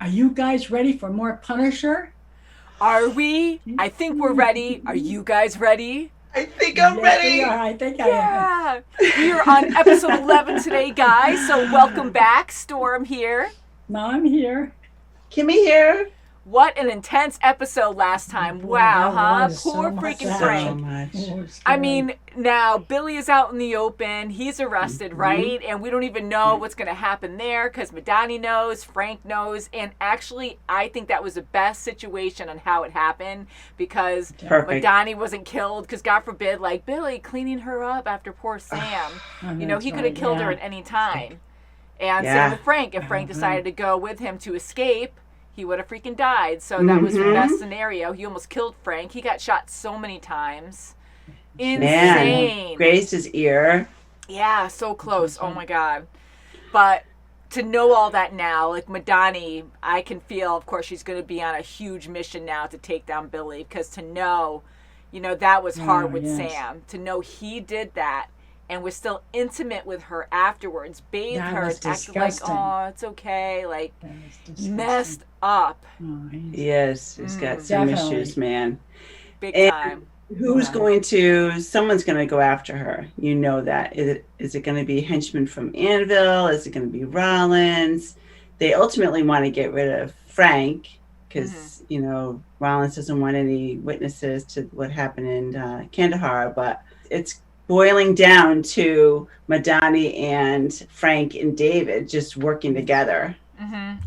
Are you guys ready for more Punisher? Are we? I think we're ready. Are you guys ready? I think I'm Yes, ready. we are. I think I am. Yeah. We are on episode 11 today, guys. So welcome back. Storm here. Now I'm here. Kimmy here. What an intense episode last time. Boy, Wow, that huh? was so Poor much freaking action. Frank. much. Oh, it's I scary. mean, now Billy is out in the open. He's arrested, right? And we don't even know what's going to happen there because Madani knows, Frank knows. And actually, I think that was the best situation on how it happened because Perfect. Madani wasn't killed because, God forbid, like Billy cleaning her up after poor Sam. You know, he could have killed her at any time. And same with Frank. If Frank decided to go with him to escape, he would have freaking died. So that was the best scenario. He almost killed Frank. He got shot so many times. Insane. Man, grazed his ear. Yeah, so close. Oh my God. But to know all that now, like Madani, I can feel, of course, she's going to be on a huge mission now to take down Billy. Because to know, you know, that was hard with Sam. To know he did that and was still intimate with her afterwards, bathed That her, was acted like, disgusting. oh, it's okay, like That was disgusting. messed up, Oh, Yes, he's got some Definitely. issues, man. big And time. Who's someone's going to go after her. You know that. Is it going to be henchman from Anvil? Is it going to be Rollins? They ultimately want to get rid of Frank because, you know, Rollins doesn't want any witnesses to what happened in Kandahar, but it's boiling down to Madani and Frank and David just working together.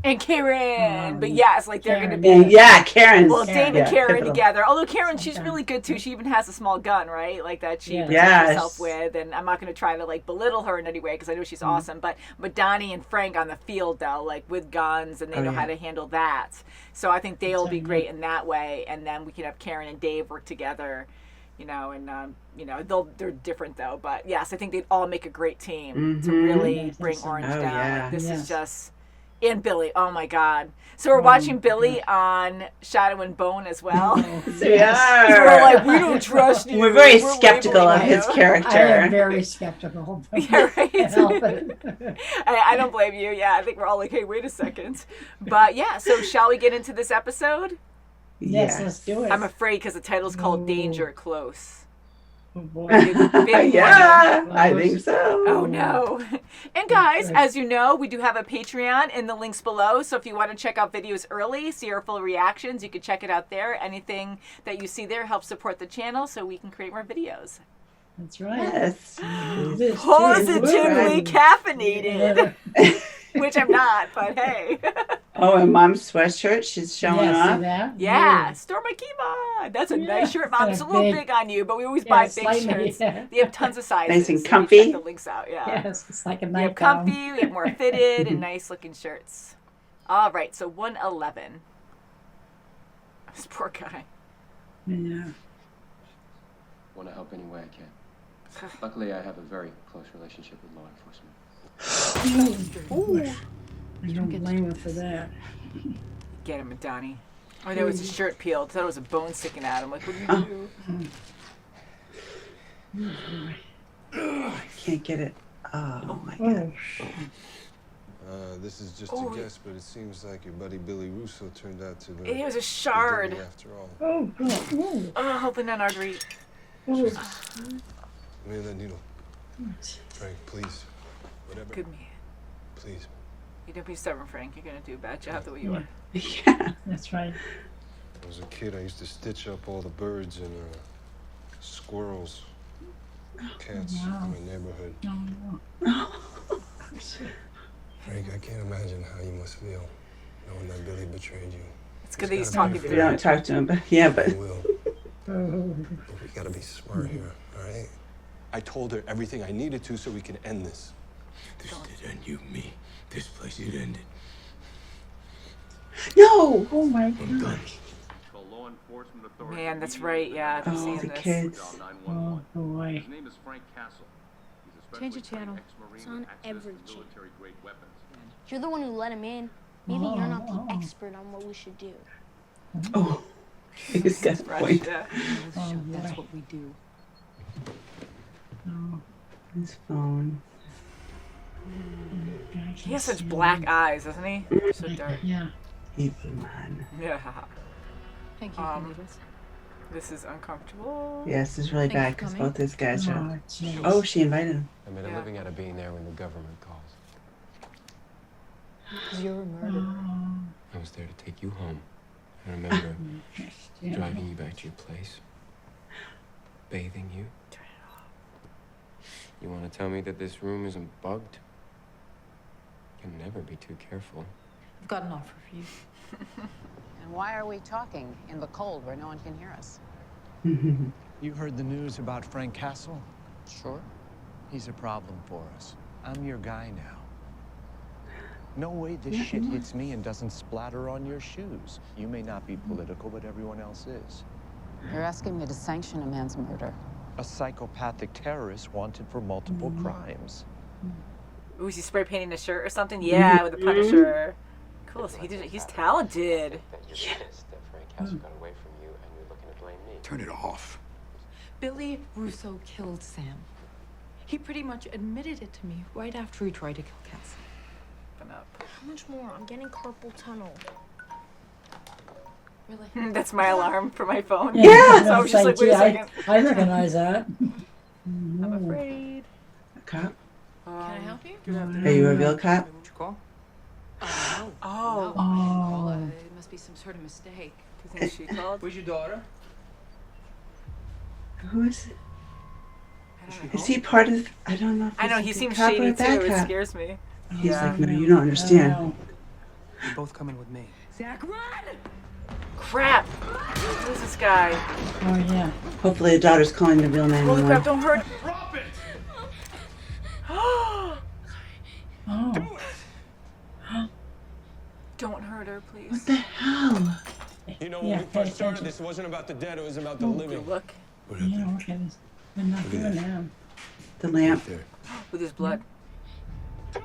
And Karen, but yes, like they're going to Karen. be. And Karen's. Well, Dave and yeah, Karen pivotal. together. Although Karen, she's really good too. She even has a small gun, right? Like that she protects Yes. herself with. And I'm not going to try to like belittle her in any way because I know she's awesome. But Donnie and Frank on the field though, like with guns, and they know how to handle that. So I think they'll be great in that way. And then we can have Karen and Dave work together. You know, and you know they're different though. But yes, I think they'd all make a great team to really bring Orange down. yeah. Like, this is just. And Billy, oh my God! So we're watching Billy on Shadow and Bone as well. We are. So we're like, we don't trust you. We're very skeptical of labeling his you. character. I am very skeptical. Yeah, right. Can't help it. I don't blame you. Yeah, I think we're all like, hey, wait a second. But yeah, so shall we get into this episode? Yes, let's do it. I'm afraid because the title's called Danger Close. Oh, boy. Big Yeah, one. I think so. Oh no. And guys, as you know, we do have a Patreon in the links below. So if you want to check out videos early, see our full reactions, you can check it out there. Anything that you see there helps support the channel so we can create more videos. That's right. Yes. This Positively too. caffeinated. Which I'm not, but hey. Oh, and Mom's sweatshirt, she's showing Yeah, see off. that? Yeah, Storm Akima. That's a nice shirt, Mom. It's a little big on you, but we always buy big slightly, shirts. yeah. They have tons of sizes. Nice and so you comfy. check the links out, yeah. Yes, it's like a We have nightgown. comfy, we have more fitted and nice looking shirts. All right, so 111. This poor guy. Yeah. Want to help any way I can. Luckily, I have a very close relationship with law enforcement. I don't blame her for that. Get him, Donnie. Oh, there was his shirt peeled. I thought it was a bone sticking out. I'm like, what do you do? I can't get it. Oh, my God. This is just a guess, but it seems like your buddy Billy Russo turned out to It was a shard. after all. Oh, God. Oh, Oh, hoping an artery. oh. Give me that needle. Frank, please. Whatever. Good man. Please. You don't be stubborn, Frank. You're going to do a bad job the way you are. Yeah. That's right. When I was a kid, I used to stitch up all the birds and squirrels, cats in my neighborhood. Oh, Frank, I can't imagine how you must feel knowing that Billy betrayed you. It's good that he's talking to We don't you. talk to him, but yeah, but He will. oh. But we gotta be smart here, all right? I told her everything I needed to so we can end this. This did end you, me. This place it ended. no. Oh, my I'm done. God. Man, that's right. Yeah, I'm Oh, seeing the this. kids. Oh, boy. His name is Frank Castle. He's a Change the specially channel. trained ex-Marine It's on with access to every channel. military-grade weapons. You're the one who let him in. Maybe you're not Oh. the expert on what we should do. Oh, he's got a point. Yeah. Oh, That's boy. what we do. Oh, His phone. He has such black eyes, doesn't he? They're so dark. yeah. Evil man. Yeah. Thank you for meeting us. This is uncomfortable. Yes, it's really Thanks bad for because coming. both those guys are. Oh, jeez. Oh, she invited him. I made a Yeah. living out of being there when the government calls. You're a murderer. Oh, I was there to take you home. I remember yeah. driving you back to your place, bathing you. Turn it off. You want to tell me that this room isn't bugged? You can never be too careful. I've got an offer for you. And why are we talking in the cold where no one can hear us? You heard the news about Frank Castle? Sure. He's a problem for us. I'm your guy now. No way this shit hits me and doesn't splatter on your shoes. You may not be political, but everyone else is. You're asking me to sanction a man's murder. A psychopathic terrorist wanted for multiple crimes. Ooh, is he spray painting a shirt or something? Yeah, with the Punisher. Cool. So he did it. He's talented. That you're pissed that Frank Castle got away from you and you're looking to blame me. Turn it off. Billy Russo killed Sam. He pretty much admitted it to me right after he tried to kill Cassie. Open up. How much more? I'm getting carpal tunnel. Really? That's my alarm for my phone. Yeah. So I was just like, wait a second. I recognize that. I'm afraid. A cop? Can I help you? Are you a real cop? What'd you call? Oh. No, I didn't call. It must be some sort of mistake. Do you think she called? Where's your daughter? Who is it? I don't know. Is he part of? I don't know. If I know, he's he a seems cop or a shady too. bad It cop. scares me. He's Yeah. like, no, you don't understand. You're both coming with me. Zach, run! Crap! Who's this guy? Oh, yeah. Hopefully, the daughter's calling the real Holy crap, 911. don't hurt. Drop it! Oh. Don't hurt her, please. What the hell? You know, Yeah, when we pay first started, attention. this wasn't about the dead, it was about the Good living. look. What Yeah, happened? okay. They're not doing that. The lamp. There. With his blood.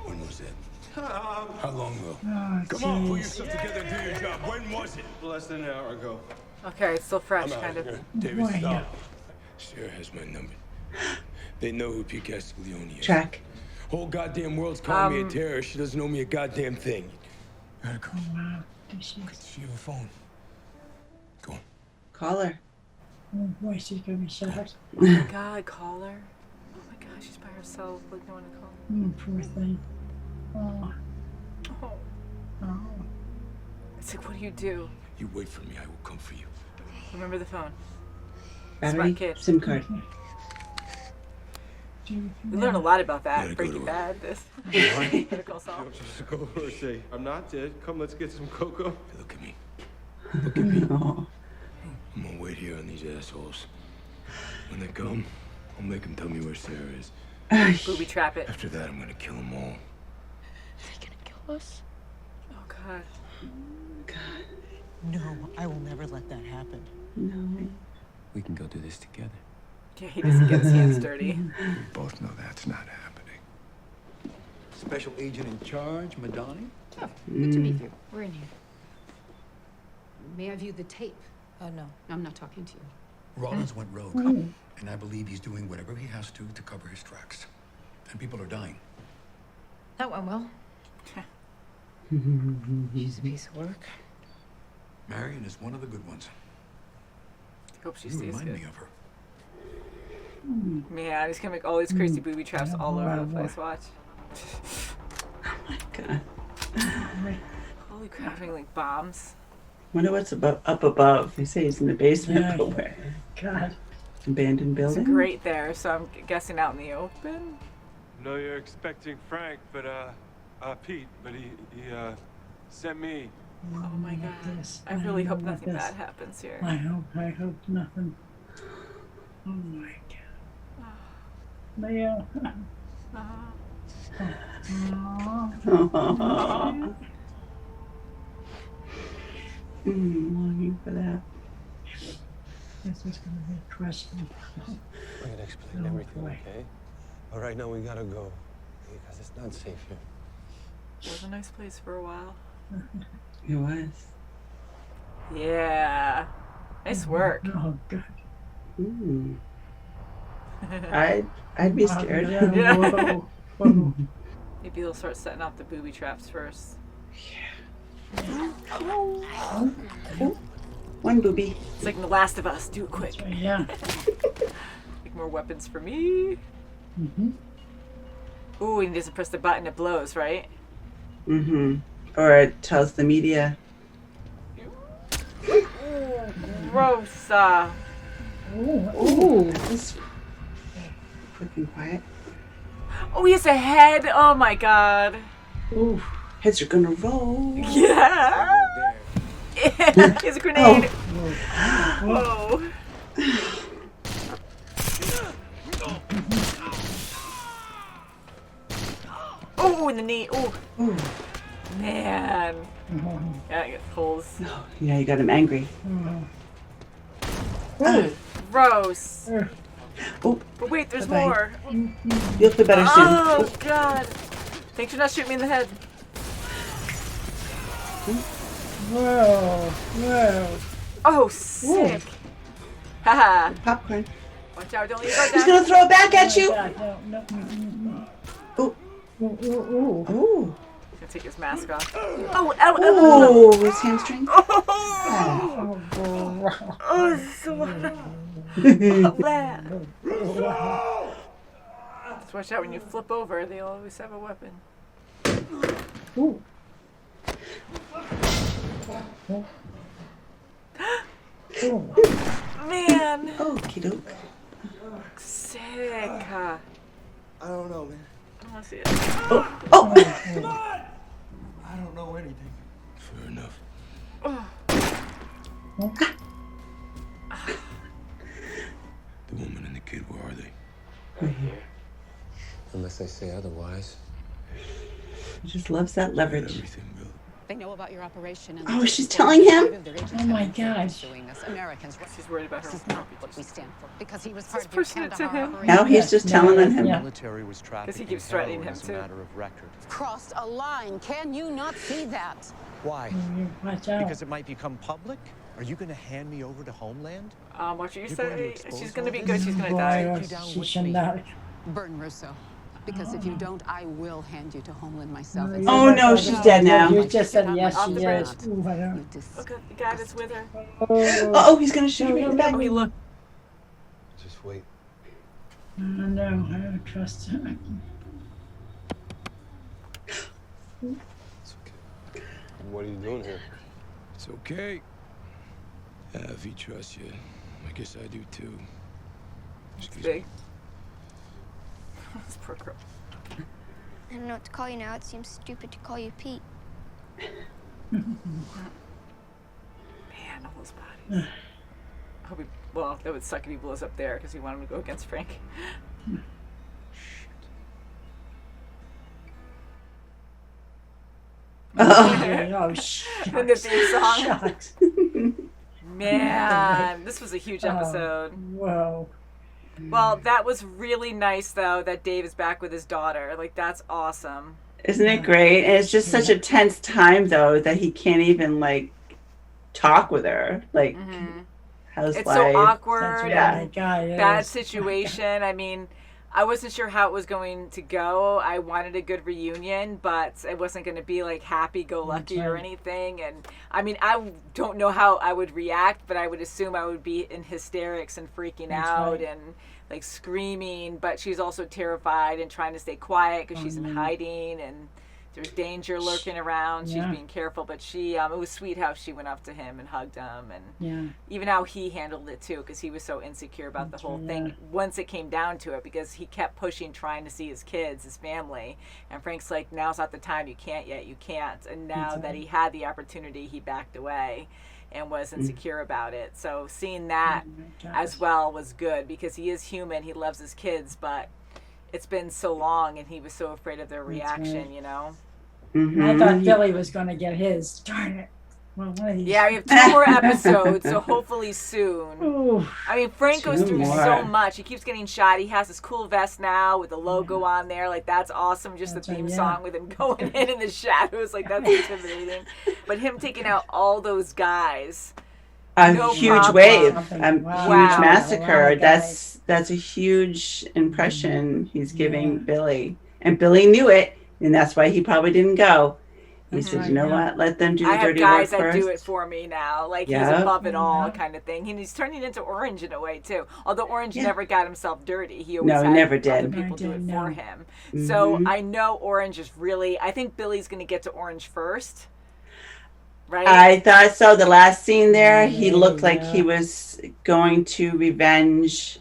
When was it? How long ago? Oh, Come on, pull jeez. yourself together and do your job. When was it? Less than an hour ago. Okay, it's still fresh, I'm out kind of of. here. David, Boy, stop. Sarah has my number. They know who Pete Castiglione is. Track. Whole goddamn world's calling me a Um, terrorist. She doesn't know me a goddamn thing. Gotta go. Wow. Does she? She have a phone. Go on. Call her. Oh, boy, she's going to be shot. Oh my god, call her. Oh my god, she's by herself, like no one to call. Poor thing. Oh. Oh. Oh. It's like, what do you do? You wait for me. I will come for you. Remember the phone. Battery. Smart kid. SIM card. We learn a lot about that. Gotta go Breaking to Bad, this. Better Call Saul. Just go over and say, I'm not dead. Come, let's get some cocoa. Hey, look at me. Look at me. Oh. I'm gonna wait here on these assholes. When they come, I'll make them tell me where Sarah is. Booby trap it. After that, I'm gonna kill them all. Are they gonna kill us? Oh god. No, I will never let that happen. No. We can go do this together. Yeah, he doesn't get his hands dirty. We both know that's not happening. Special agent in charge, Madani? Oh, good to meet you. We're in here. May I view the tape? No, I'm not talking to you. Rollins went rogue, and I believe he's doing whatever he has to cover his tracks. And people are dying. That went well. She's a piece of work. Marion is one of the good ones. Hope she You stays remind good. me of her. Man, he's gonna make all these crazy booby traps all over the place. Watch. God. Holy crap, having like bombs. Wonder what's up above. They say he's in the basement, Yeah. but where? God. Abandoned It's building? great there, so I'm guessing out in the open. No, you're expecting Frank, but, Pete, but he sent me. Oh my god. Yes, I really hope know nothing this. bad happens here. I hope nothing. Oh my God. Leo. Longing for that. This is going to be a question. We're gonna explain everything, okay? But right now we gotta go. Because it's not safe here. It was a nice place for a while. It was. Yeah. Nice work. Oh, God. Ooh. I'd be scared. Yeah. Whoa. Whoa. Maybe they'll start setting off the booby traps first. Yeah. One booby. It's like The Last of Us. Do it quick. Yeah. Make more weapons for me. Mm-hmm. Ooh, and he doesn't press the button, it blows, right? Mm-hmm. Or it tells the media. Ooh, gross. Ooh. This quick and quiet. Oh, he has a head. Oh my god. Ooh. Heads are gonna roll. Yeah. Here's a grenade. Whoa. Oh, in the knee. Oh. Man. Yeah, I get holes. Oh, yeah, you got him angry. Gross. Oh. But wait, there's Bye-bye. more. You'll feel better soon. Oh, God. Thanks for not shooting me in the head. Whoa. Oh, sick. Haha. Popcorn. Watch out, don't leave it He's down. gonna throw it back at you. No. Oh. Ooh. Oh. He's gonna take his mask off. Oh, ow. Oh, his hamstring. Oh, so bad. Just watch out when you flip over, they always have a weapon. Ooh. Man. Oh, kiddo. Sick. I don't know, man. I want to see it. Oh. Come on! I don't know anything. Fair enough. The woman and the kid, where are they? Right here. Unless I say otherwise. He just loves that leverage. Everything, Bill. They know about your operation. And Oh, she's telling him? Oh my gosh. Americans. She's worried about her. This is not what we stand for because he was part of pushing your it to him. Now he's just telling on him. The military was trafficking Because he keeps threatening heroin him, as a too. matter of record. Crossed a line. Can you not see that? Why? Watch out. Because it might become public? Are you going to hand me over to Homeland? Watch what you You're going to say. expose She's gonna be all good. this? She's gonna Boy, die. she should not. Burn Russo. Because if you don't, I will hand you to Homeland myself. Oh no, she's dead now. You just said yes, Off she the is. bridge. Ooh, I don't. Look at the guy that's with her. Oh, he's gonna shoot her in the back. Oh, he looked. Just wait. No, I don't trust her. It's okay. What are you doing here? It's okay. If he trusts you, I guess I do too. Excuse Big. me. This poor girl. I don't know what to call you now. It seems stupid to call you Pete. Man, all those bodies. I hope he, well, that would suck if he blows up there because he wanted him to go against Frank. Oh, shit. And the theme song. Shucks. Man, this was a huge episode. Whoa. Well, that was really nice, though, that Dave is back with his daughter. Like, that's awesome. Isn't it great? And it's just such a tense time, though, that he can't even, like, talk with her. Like, how's It's life? so awkward. That's Yeah. what my guy is. Bad situation. I mean, I wasn't sure how it was going to go. I wanted a good reunion, but it wasn't going to be like happy-go-lucky or anything. And I mean, I don't know how I would react, but I would assume I would be in hysterics and freaking out and like screaming. But she's also terrified and trying to stay quiet because she's in hiding and there's danger lurking around. She's being careful, but she it was sweet how she went up to him and hugged him, and even how he handled it too, because he was so insecure about the whole thing once it came down to it, because he kept pushing, trying to see his kids, his family, and Frank's like, now's not the time, you can't yet, you can't. And now that he had the opportunity, he backed away and was insecure about it. So seeing that as well was good, because he is human, he loves his kids, but it's been so long and he was so afraid of their reaction, you know? I thought Billy was going to get his. Darn it. Well, one of these. Yeah, we have 2 more episodes, so hopefully soon. Ooh. I mean, Frank goes through so much. He keeps getting shot. He has his cool vest now with the logo on there. Like, that's awesome. Just the theme song with him going in the shadows. Like, that's intimidating. But him taking out all those guys. A huge wave, huge massacre. That's a huge impression he's giving Billy. And Billy knew it, and that's why he probably didn't go. He said, right, you know yeah. what? Let them do I the have dirty guys work that first. do it for me now. Like he's Yeah. above it all Yeah. kind of thing. And he's turning into Orange in a way too. Although Orange Yeah. never got himself dirty. He always No, he had never other did. people do it No. for him. So I know Orange is really, I think Billy's going to get to Orange first. Right? I thought so. The last scene there, he Yeah, looked like he yeah. was going to revenge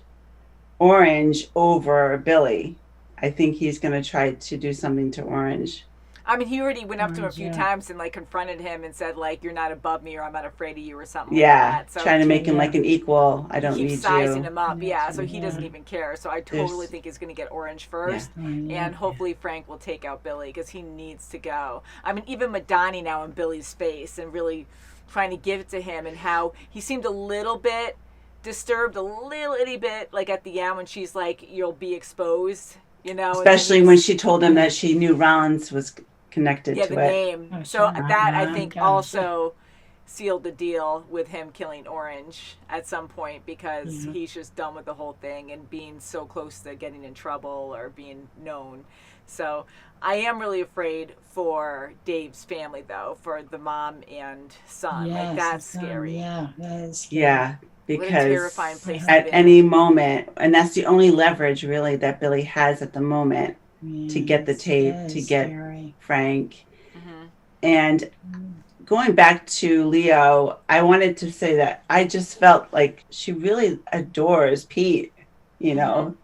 Orange over Billy. I think he's going to try to do something to Orange. I mean, he already went up to him a Orange, few yeah. times and like confronted him and said like, "You're not above me, or I'm not afraid of you," or something Yeah, like that. So trying to make him Yeah. like an equal. I don't he need keeps sizing you. him up, Yeah, so he doesn't yeah. even care. So I totally think he's going to get Orange first, Yeah. and hopefully Frank will take out Billy because he needs to go. I mean, even Madani now in Billy's face and really trying to give it to him, and how he seemed a little bit disturbed, a little itty bit, like at the end when she's like, "You'll be exposed," you know. Especially when she told him that she knew Rollins was connected yeah, to the it. name. Oh, So sure. that I think Gotcha. also sealed the deal with him killing Orange at some point because Yeah. he's just done with the whole thing and being so close to getting in trouble or being known. So I am really afraid for Dave's family though, for the mom and son. Yes, like that's the son, scary. Yeah, that is scary. Yeah, What a terrifying because place at to be. any moment, and that's the only leverage really that Billy has at the moment to Yeah, get the that's- tape, that to is get scary. Frank. And going back to Leo, I wanted to say that I just felt like she really adores Pete, you know.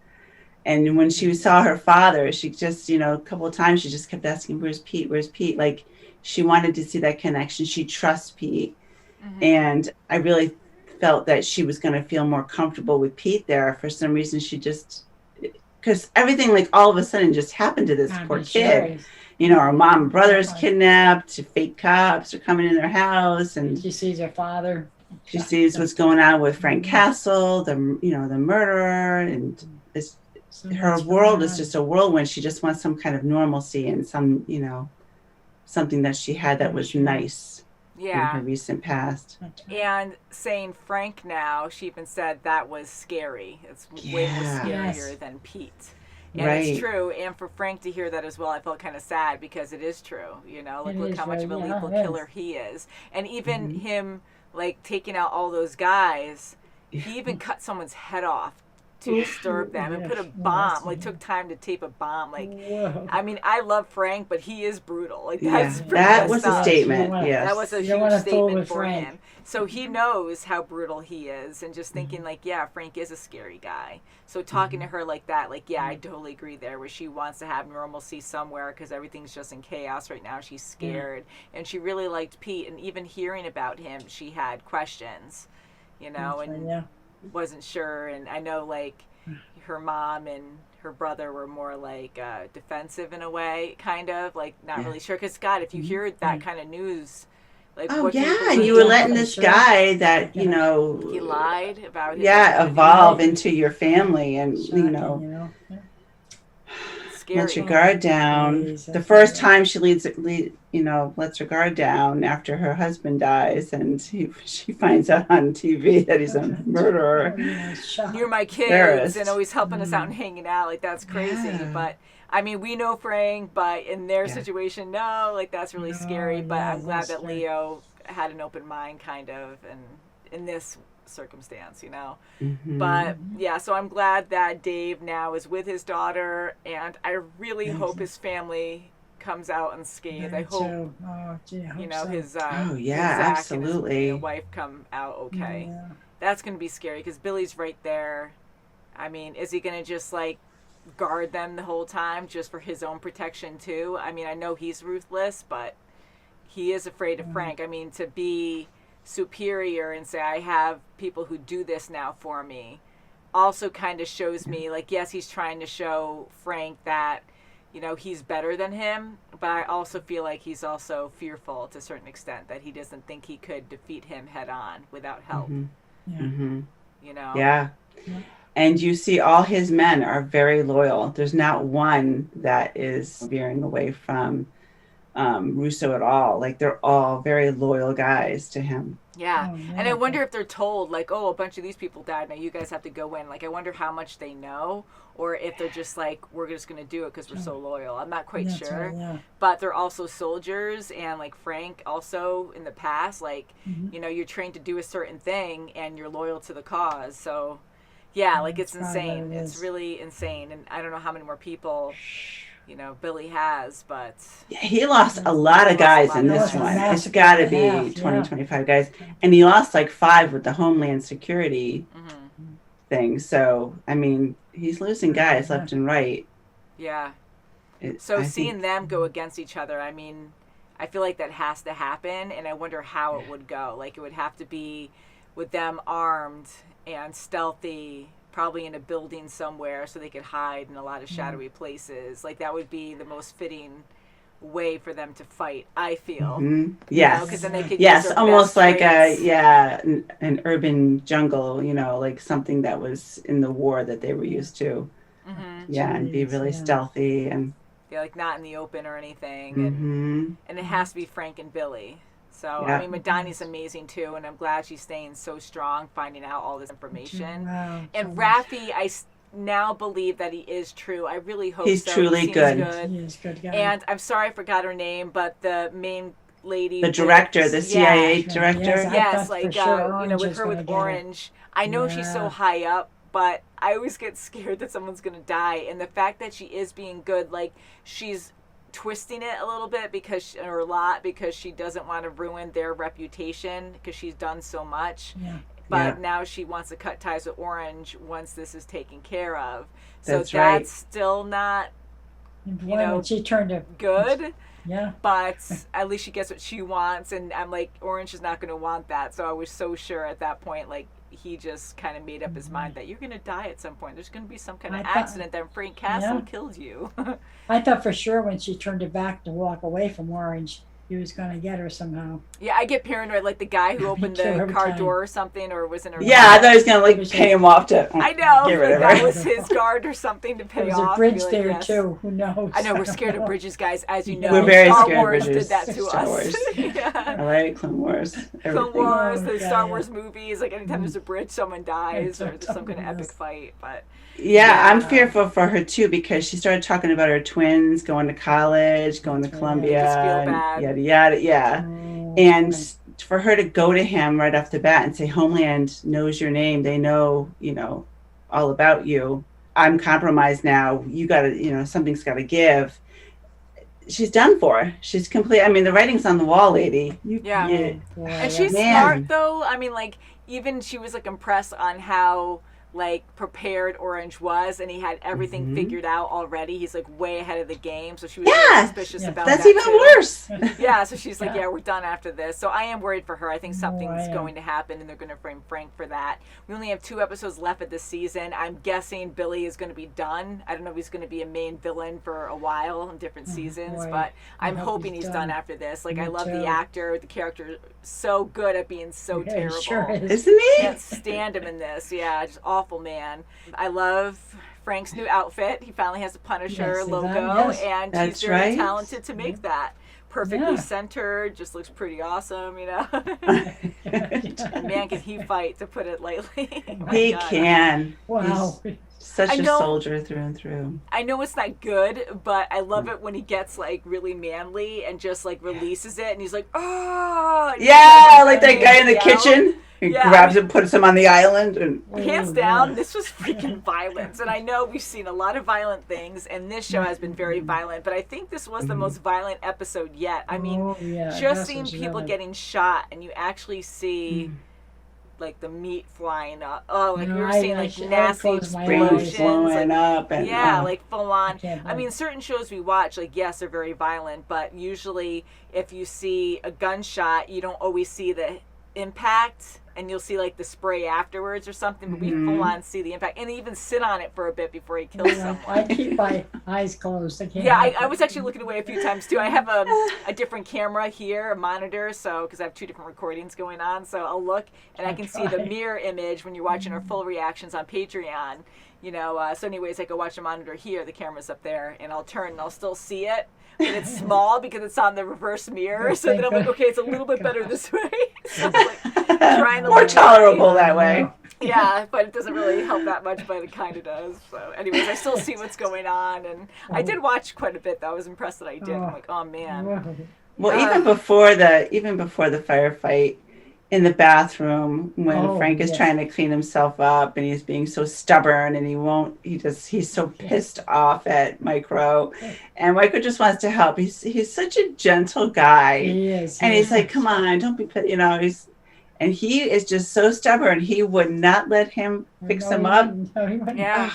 And when she saw her father, she just, you know, a couple of times she just kept asking, "Where's Pete? Where's Pete?" Like she wanted to see that connection. She trusts Pete. And I really felt that she was going to feel more comfortable with Pete there. For some reason, she just, because everything like all of a sudden just happened to this poor kid. You know, her mom and brother's kidnapped, fake cops are coming in their house, and She sees her father. she sees what's going on with Frank Castle, the murderer, and it's, So her much world going is on. just a whirlwind. She just wants some kind of normalcy and some, you know, something that she had that was nice in her Yeah. recent past. And saying Frank now, she even said that was scary. It's way more Yeah. scarier Yes. than Pete. And Right. it's true. And for Frank to hear that as well, I felt kind of sad because it is true. You know, like It look is how much of a very- yeah, lethal it is. killer he is. And even him, like taking out all those guys, he even cut someone's head off to disturb them and put a Yes. bomb, like took time to tape a bomb. Like, Whoa. I mean, I love Frank, but he is brutal. Like Yeah, that's pretty that messed was a up. statement. wanna- Yes. That was a You don't huge wanna fool statement with for Frank. him. So he knows how brutal he is, and just thinking like, yeah, Frank is a scary guy. So talking to her like that, like, yeah, I totally agree there. Where she wants to have normalcy somewhere because everything's just in chaos right now. She's scared, and she really liked Pete. And even hearing about him, she had questions, you know, and Yeah. wasn't sure. And I know like her mom and her brother were more like defensive in a way, kind of like not really sure. Because God, if you hear that kind of news, like Oh what do yeah, and believe? you were letting this guy that, you know, He lied about his yeah, identity. evolve into your family, and you Shocking, know, you know? Scary. let your guard down. Please, The that's first right. time she you know, lets her guard down after her husband dies, and she finds out on TV that he's a murderer. Yeah, shock. You're my kids Embarrassed. and always helping us out and hanging out. Like that's crazy. Yeah. But I mean, we know Frank, but in their Yeah. situation, no, like that's really scary. But yeah, I'm glad that's that scary. Leo had an open mind, kind of, and in this circumstance, you know. Mhm. But yeah, so I'm glad that Dave now is with his daughter, and I really Thank hope you. his family comes out unscathed. I Me hope too. Oh, gee, I hope you know so. his Oh, his yeah, Zach absolutely. and his wife come out okay. Yeah. That's gonna be scary because Billy's right there. I mean, is he gonna just like guard them the whole time just for his own protection too? I mean, I know he's ruthless, but he is afraid of Frank. I mean, to be superior and say I have people who do this now for me also kind of shows me like, yes, he's trying to show Frank that, you know, he's better than him, but I also feel like he's also fearful to a certain extent that he doesn't think he could defeat him head on without help. Yeah. Mhm. You know? Yeah. And you see all his men are very loyal. There's not one that is veering away from Russo at all. Like, they're all very loyal guys to him. Yeah. Oh, yeah. And I wonder if they're told, like, oh, a bunch of these people died, now you guys have to go in. Like, I wonder how much they know, or if they're just like, we're just going to do it because we're so loyal. I'm not quite That's sure. right, yeah. But they're also soldiers, and like Frank also in the past, like, you know, you're trained to do a certain thing and you're loyal to the cause. So, yeah, like, it's insane. It's really insane. And I don't know how many more people, you know, Billy has, but Yeah, he lost a lot of guys in this one. It's got to be 20, 25 guys. And he lost like 5 with the Homeland Security thing. So, I mean, he's losing guys left and right. Yeah. So seeing them go against each other, I mean, I feel like that has to happen, and I wonder how it would go. Like, it would have to be with them armed and stealthy, probably in a building somewhere so they could hide in a lot of shadowy places. Like, that would be the most fitting way for them to fight, I feel. Yes. Because then they could yes, almost like an urban jungle, you know, like something that was in the war that they were used to. Yeah, and be really stealthy and like not in the open or anything. And it has to be Frank and Billy. So, I mean, Madani's amazing too, and I'm glad she's staying so strong, finding out all this information. Wow, and Raffi, I now believe that he is true. I really hope he's so. truly He good. He is good guy. And I'm sorry I forgot her name, but the main lady, the director, the CIA director. Yes, like you know, with her with Orange. I know she's so high up, but I always get scared that someone's gonna die. And the fact that she is being good, like she's twisting it a little bit because she doesn't want to ruin their reputation because she's done so much. But now she wants to cut ties with Orange once this is taken care of. So that's still not, you know, she turned it good. Yeah. But at least she gets what she wants, and I'm like, Orange is not going to want that. So I was so sure at that point, like, he just kind of made up his mind that you're going to die at some point. There's going to be some kind of accident that Frank Castle killed you. I thought for sure when she turned it back to walk away from Orange, he was going to get her somehow. Yeah, I get paranoid, like the guy who opened the car door or something, or was in a... Yeah, I thought he was going to, like, pay him off to... I know, get rid of that her. was his guard or something to pay off. There was a bridge there, too. Who knows? I know, we're scared of bridges, guys, as you know. We're very Star scared Wars of bridges. did that to Star us. Wars. I like Clone Wars. Clone Wars, the Star Wars movies, like anytime there's a bridge, someone dies, or there's some kind of epic fight, but... Yeah, I'm fearful for her too because she started talking about her twins going to college, going to Columbia, and yada yada, yeah. And for her to go to him right off the bat and say, "Homeland knows your name. They know, you know, all about you. I'm compromised now. You got to, you know, something's got to give." She's done for. She's complete. I mean, the writing's on the wall, lady. And she's smart though. I mean, like even she was like impressed on how like prepared Orange was, and he had everything figured out already. He's like way ahead of the game, so she was really suspicious about that. That's even worse. Yeah, so she's like, yeah, we're done after this. So I am worried for her. I think something's going to happen, and they're going to frame Frank for that. We only have 2 episodes left of this season. I'm guessing Billy is going to be done. I don't know if he's going to be a main villain for a while in different seasons, but I'm hoping he's done after this. Like, I love the actor, the character, so good at being so terrible. Sure is. Isn't he? Can't stand him in this. Yeah, just awful man. I love Frank's new outfit. He finally has a Punisher logo, and he's very talented to make that. Perfectly centered, just looks pretty awesome, you know. Man, can he fight, to put it lightly. He can. Wow. He's such a soldier through and through. I know it's not good, but I love it when he gets like really manly and just like releases it, and he's like, oh. Yeah, like that guy in the kitchen. He grabs him, puts him on the island. And hands down, this was freaking violence. And I know we've seen a lot of violent things, and this show has been very violent, but I think this was the most violent episode yet. I mean, just seeing people getting shot, and you actually see like the meat flying up. Oh, like we were seeing like nasty explosions blowing up. And, like full on. I mean, certain shows we watch, like, yes, they're very violent, but usually if you see a gunshot, you don't always see the impact, and you'll see like the spray afterwards or something, but we full on see the impact, and even sit on it for a bit before he kills someone. I keep my eyes closed. I was actually looking away a few times too. I have a different camera here, a monitor, so because I have 2 different recordings going on, so I'll look and I can see the mirror image when you're watching our full reactions on Patreon. You know, so anyways, I go watch the monitor here, the camera's up there, and I'll turn and I'll still see it, but it's small because it's on the reverse mirror. So then I'm like, okay, it's a little bit better this way. So I'm like trying to more tolerable that way. Yeah, but it doesn't really help that much, but it kind of does. So anyways, I still see what's going on, and I did watch quite a bit though. I was impressed that I did. I'm like, oh man. Well, even before the firefight, in the bathroom when Frank is trying to clean himself up and he's being so stubborn and he's so pissed off at Micro, and Micro just wants to help. He's such a gentle guy. He is. And he's like, come on, don't be, and he is just so stubborn. He would not let him fix him up. Yeah.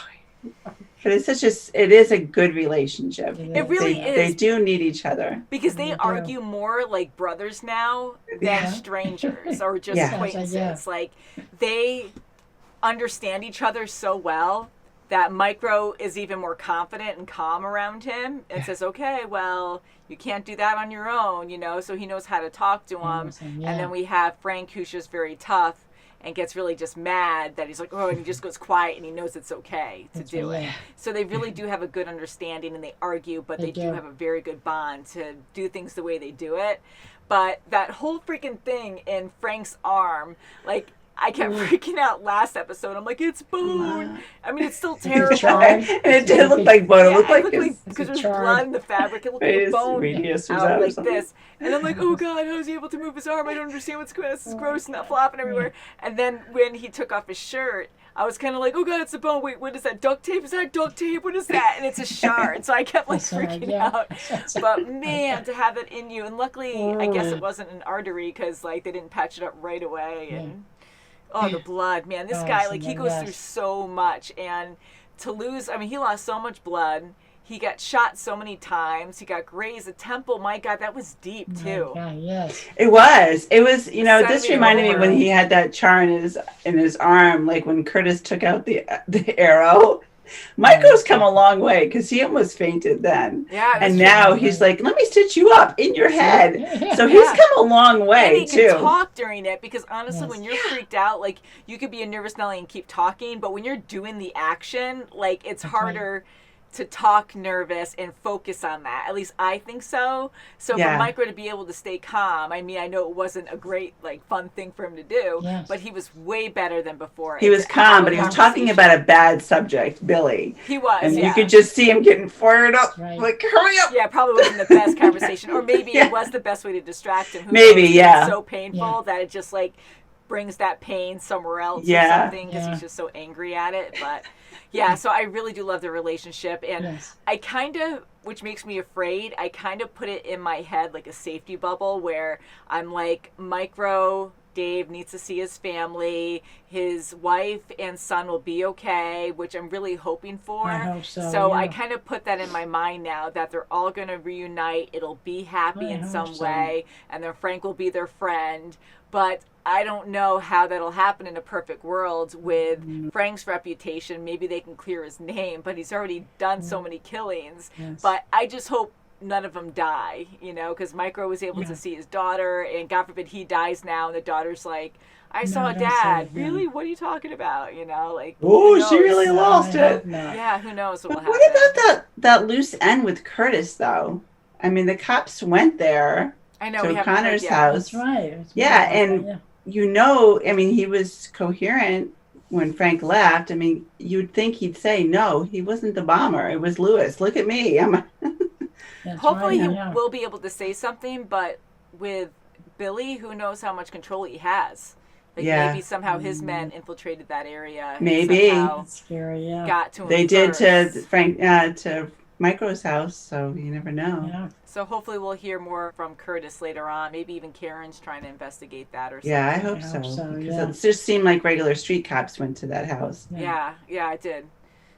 But it is a good relationship. It really is. They do need each other. Because they argue more like brothers now than strangers or just acquaintances. Like, they understand each other so well that Micro is even more confident and calm around him and says, okay, well, you can't do that on your own, so he knows how to talk to him. And then we have Frank, who's just very tough and gets really just mad that he's like, and he just goes quiet and he knows it's okay to do it. So they really do have a good understanding and they argue, but they do have a very good bond to do things the way they do it. But that whole freaking thing in Frank's arm, like, I kept freaking out last episode. I'm like, it's bone. I mean, it's still terrible. And it did look like bone. It looked like because there's blood in the fabric. It looked like bone out like this. And I'm like, oh God, how is he able to move his arm? I don't understand what's going on. This is gross and that flopping everywhere. And then when he took off his shirt, I was kind of like, oh God, it's a bone. Wait, what is that? Duct tape? Is that duct tape? What is that? And it's a shard. So I kept like freaking out. But man, to have it in you. And luckily, I guess it wasn't an artery because like they didn't patch it up right away. And oh, the blood, man. This guy, like, he goes through so much. And to lose, I mean, he lost so much blood. He got shot so many times. He got grazed. The temple, my God, that was deep, too. Yes. It was. This reminded me when he had that char in his arm, like when Curtis took out the arrow. Micro's come a long way because he almost fainted then. Yeah. And now he's like, let me stitch you up in your head. So he's come a long way, and he too. can talk during it because honestly, when you're freaked out, like you could be a nervous Nelly and keep talking, but when you're doing the action, like it's harder to talk nervous and focus on that. At least I think so. So for Micro to be able to stay calm, I mean, I know it wasn't a great, like, fun thing for him to do, but he was way better than before. He was calm, but he was talking about a bad subject, Billy. He was, and you could just see him getting fired up, like, hurry up. Yeah, probably wasn't the best conversation. Or maybe it was the best way to distract him. It's so painful that it just, like, brings that pain somewhere else or something because he's just so angry at it. But yeah, so I really do love the relationship. And I kind of, which makes me afraid, I kind of put it in my head like a safety bubble where I'm like, Micro, Dave needs to see his family. His wife and son will be okay, which I'm really hoping for. I hope so. So I kind of put that in my mind now that they're all going to reunite. It'll be happy in some way. And then Frank will be their friend. But I don't know how that'll happen in a perfect world with Frank's reputation. Maybe they can clear his name, but he's already done so many killings. But I just hope none of them die, because Micro was able to see his daughter, and God forbid he dies now, and the daughter's like, I saw Dad. Really? What are you talking about? Like, oh, she really lost it. Yeah, who knows what will happen. What about that loose end with Curtis, though? I mean, the cops went there. I know, to Connor's house. That's right. And I mean, he was coherent when Frank left. I mean, you'd think he'd say, no, he wasn't the bomber. It was Lewis. Look at me. Hopefully he will be able to say something, but with Billy, who knows how much control he has. Like maybe somehow his men infiltrated that area. Maybe. That's scary, got to him They first. did to Frank, to Micro's house, so you never know. Yeah. So hopefully we'll hear more from Curtis later on. Maybe even Karen's trying to investigate that or something. Yeah, I hope so. Because it just seemed like regular street cops went to that house. Yeah, it did.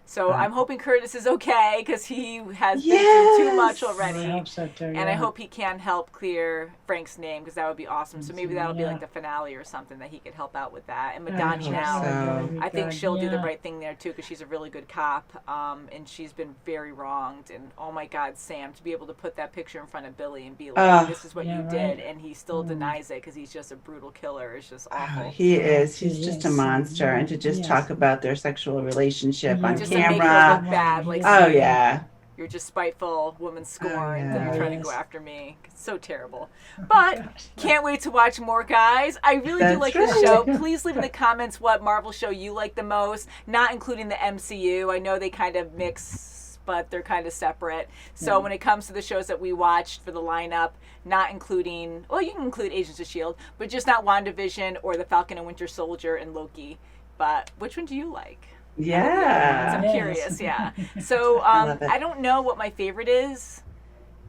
So I'm hoping Curtis is okay because he has been through too much already. I hope so too, and I hope he can help clear Frank's name because that would be awesome. So maybe that'll be like the finale or something that he could help out with that. And Madani now, I think she'll do the right thing there too because she's a really good cop and she's been very wronged. And oh my God, Sam, to be able to put that picture in front of Billy and be like, this is what you did. And he still denies it because he's just a brutal killer. It's just awful. He is. He's just a monster. And to just talk about their sexual relationship on just camera. to make her look bad, like, oh yeah. You're just spiteful, woman scorned, yeah. and you're trying to go Yes. after me. It's so terrible. But can't wait to watch more, guys. I really do That's like right. the show. Please leave in the comments what Marvel show you like the most, not including the MCU. I know they kind of mix, but they're kind of separate. So when it comes to the shows that we watched for the lineup, not including, well, you can include Agents of S.H.I.E.L.D., but just not WandaVision or the Falcon and Winter Soldier and Loki. But which one do you like? Yeah. I'm Yes. curious, yeah. So love it. I don't know what my favorite is,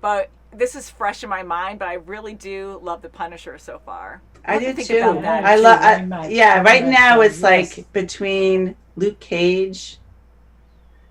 but this is fresh in my mind, but I really do love The Punisher so far. I What do you do think too. about that? I too, love. very much. Yeah, right Yes, now it's yes. like between Luke Cage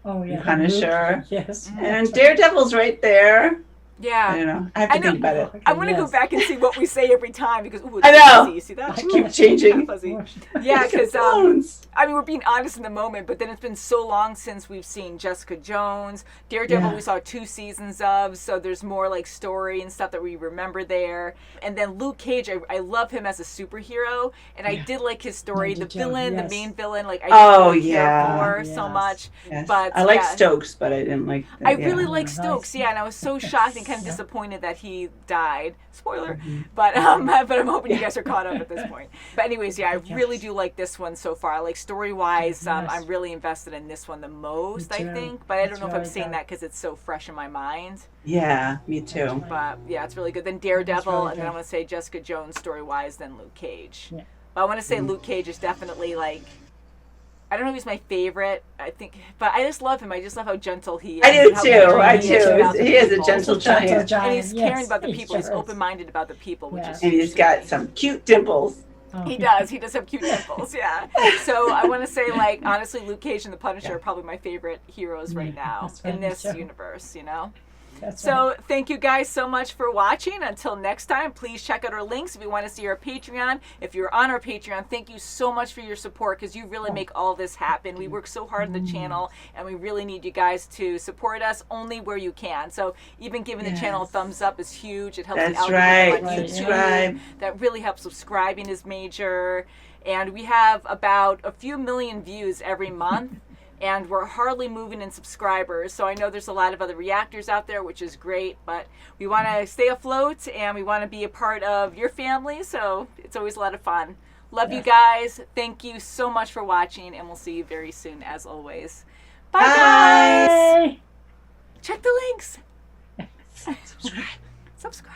Oh yeah. Punisher. Yes. and Daredevil's right there. Yeah. I don't know. I have to think about it. I want to go Yes. back and see what we say every time because ooh, it's I know. fuzzy. You see that? I keep changing. Fuzzy. Yeah, because Bones. I mean we're being honest in the moment, but then it's been so long since we've seen Jessica Jones, Daredevil. Yeah. We saw 2 seasons of, so there's more like story and stuff that we remember there. And then Luke Cage, I love him as a superhero, and I did like his story. I The did too, villain, yes. the main villain, like I Oh, didn't really care yeah. for so Yes. much. Yes. But I like yeah. Stokes, but I didn't like. I yeah. really like Nice. Stokes, yeah, and I was so shocked and kind of Yeah. disappointed that he died. Spoiler, Mm-hmm. but I'm hoping you guys are caught up at this point. But anyways, yeah, I really Yes. do like this one so far. Like story wise, Yes. I'm really invested in this one the most. I too. think, but I don't It's know if I'm really saying good. that because it's so fresh in my mind. Yeah, me too. But yeah, it's really good. Then Daredevil, really and then I good. want to say Jessica Jones story wise, then Luke Cage. Yeah. But I want to Mm. say Luke Cage is definitely like. I don't know if he's my favorite. I think, but I just love him. I just love how gentle he is. I do and how too. caring I he is too. about the He is a people. gentle giant, And he's caring yes, about the he people. He's sure is. open-minded about the people, which Yes. is and he's got some cute dimples. Oh, he does. He does have cute dimples, yeah. So I want to say, like, honestly, Luke Cage and the Punisher are probably my favorite heroes right now that's in right, this sure. universe, you know? That's So right. thank you guys so much for watching. Until next time, please check out our links if you want to see our Patreon. If you're on our Patreon, thank you so much for your support because you really make all this happen. We work so hard on the channel and we really need you guys to support us only where you can. So even giving the channel a thumbs up is huge. It helps That's the right. algorithm on YouTube. Subscribe. That really helps. Subscribing is major. And we have about a few million views every month. And we're hardly moving in subscribers. So I know there's a lot of other reactors out there, which is great, but we want to stay afloat and we want to be a part of your family. So it's always a lot of fun. Love you guys. Thank you so much for watching, and we'll see you very soon, as always. Bye, guys. Bye. Check the links. Subscribe. Subscribe.